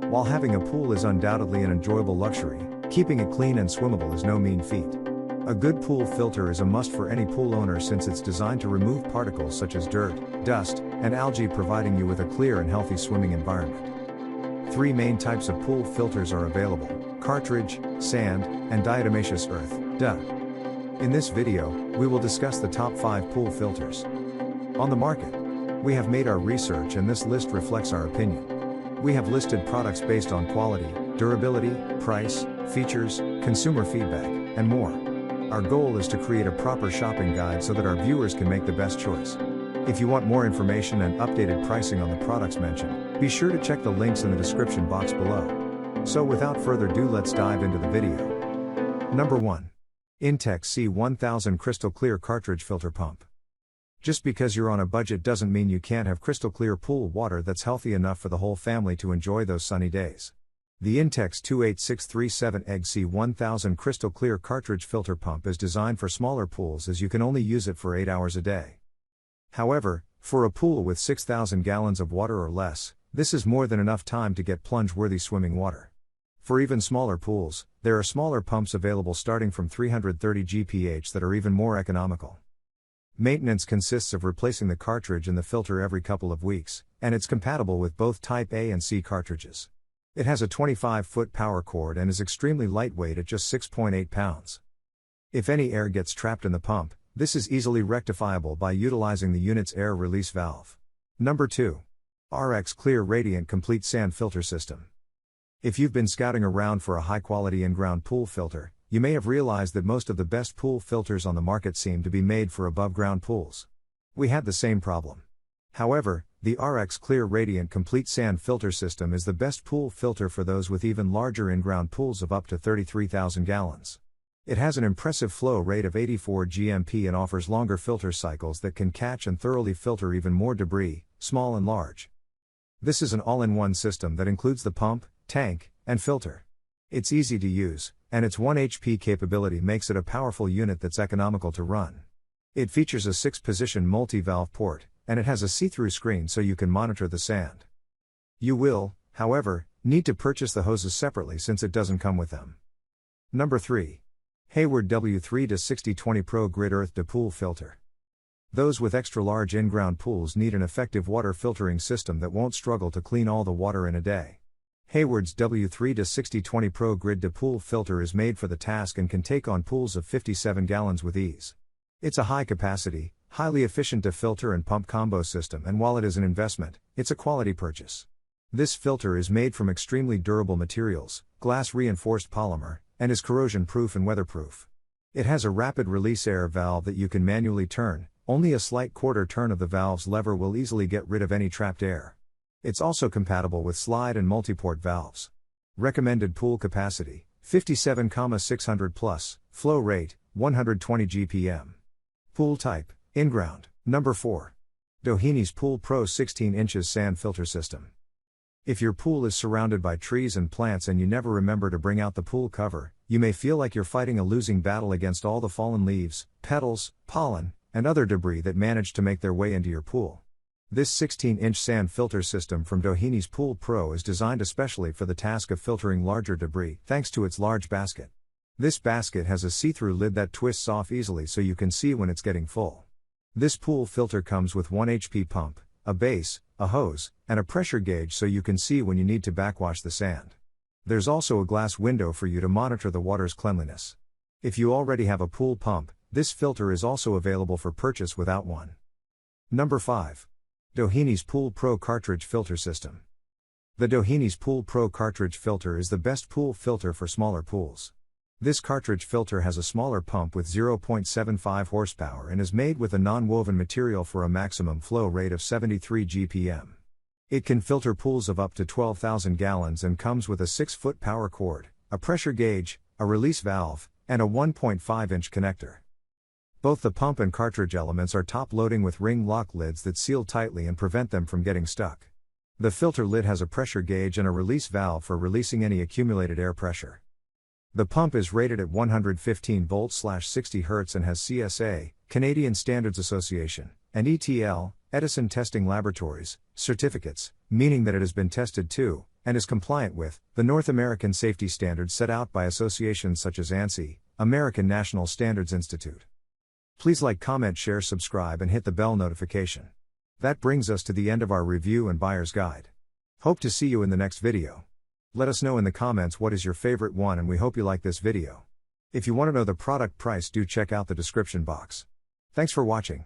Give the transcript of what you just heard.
While having a pool is undoubtedly an enjoyable luxury, keeping it clean and swimmable is no mean feat. A good pool filter is a must for any pool owner since it's designed to remove particles such as dirt, dust, and algae, providing you with a clear and healthy swimming environment. 3 main types of pool filters are available: cartridge, sand, and diatomaceous earth. In this video, we will discuss the top 5 pool filters on the market. We have made our research and this list reflects our opinion. We have listed products based on quality, durability, price, features, consumer feedback, and more. Our goal is to create a proper shopping guide so that our viewers can make the best choice. If you want more information and updated pricing on the products mentioned, be sure to check the links in the description box below. So without further ado, let's dive into the video. Number 1. Intex C1000 Crystal Clear Cartridge Filter Pump. Just because you're on a budget doesn't mean you can't have crystal clear pool water that's healthy enough for the whole family to enjoy those sunny days. The Intex 28637 EG C1000 Crystal Clear Cartridge Filter Pump is designed for smaller pools as you can only use it for 8 hours a day. However, for a pool with 6,000 gallons of water or less, this is more than enough time to get plunge-worthy swimming water. For even smaller pools, there are smaller pumps available starting from 330 GPH that are even more economical. Maintenance consists of replacing the cartridge and the filter every couple of weeks, and it's compatible with both Type A and C cartridges. It has a 25-foot power cord and is extremely lightweight at just 6.8 pounds. If any air gets trapped in the pump, this is easily rectifiable by utilizing the unit's air release valve. Number 2. RX Clear Radiant Complete Sand Filter System. If you've been scouting around for a high-quality in-ground pool filter, you may have realized that most of the best pool filters on the market seem to be made for above-ground pools. We had the same problem. However, the RX Clear Radiant Complete Sand Filter System is the best pool filter for those with even larger in-ground pools of up to 33,000 gallons. It has an impressive flow rate of 84 GMP and offers longer filter cycles that can catch and thoroughly filter even more debris, small and large. This is an all-in-one system that includes the pump, tank, and filter. It's easy to use, and its 1 HP capability makes it a powerful unit that's economical to run. It features a 6-position multi-valve port, and it has a see-through screen so you can monitor the sand. You will, however, need to purchase the hoses separately since it doesn't come with them. Number 3. Hayward W3-6020 Pro Grid Earth to Pool Filter. Those with extra large in-ground pools need an effective water filtering system that won't struggle to clean all the water in a day. Hayward's W3-6020 Pro Grid to Pool Filter is made for the task and can take on pools of 57 gallons with ease. It's a high-capacity, highly efficient filter and pump combo system, and while it is an investment, it's a quality purchase. This filter is made from extremely durable materials, glass-reinforced polymer, and is corrosion-proof and weatherproof. It has a rapid release air valve that you can manually turn. Only a slight quarter turn of the valve's lever will easily get rid of any trapped air. It's also compatible with slide and multiport valves. Recommended pool capacity, 57,600 plus, flow rate, 120 GPM. Pool type, in-ground. Number 4. Doheny's Pool Pro 16 inches Sand Filter System. If your pool is surrounded by trees and plants and you never remember to bring out the pool cover, you may feel like you're fighting a losing battle against all the fallen leaves, petals, pollen, and other debris that manage to make their way into your pool. This 16-inch sand filter system from Doheny's Pool Pro is designed especially for the task of filtering larger debris, thanks to its large basket. This basket has a see-through lid that twists off easily so you can see when it's getting full. This pool filter comes with 1 HP pump, a base, a hose, and a pressure gauge so you can see when you need to backwash the sand. There's also a glass window for you to monitor the water's cleanliness. If you already have a pool pump, this filter is also available for purchase without one. Number 5. Doheny's Pool Pro Cartridge Filter System. The Doheny's Pool Pro Cartridge Filter is the best pool filter for smaller pools. This cartridge filter has a smaller pump with 0.75 horsepower and is made with a non-woven material for a maximum flow rate of 73 GPM. It can filter pools of up to 12,000 gallons and comes with a 6-foot power cord, a pressure gauge, a release valve, and a 1.5-inch connector. Both the pump and cartridge elements are top-loading with ring lock lids that seal tightly and prevent them from getting stuck. The filter lid has a pressure gauge and a release valve for releasing any accumulated air pressure. The pump is rated at 115 volts/60 Hz and has CSA, Canadian Standards Association, and ETL, Edison Testing Laboratories, certificates, meaning that it has been tested to, and is compliant with the North American safety standards set out by associations such as ANSI, American National Standards Institute. Please like, comment, share, subscribe, and hit the bell notification. That brings us to the end of our review and buyer's guide. Hope to see you in the next video. Let us know in the comments what is your favorite one, and we hope you like this video. If you want to know the product price, do check out the description box. Thanks for watching.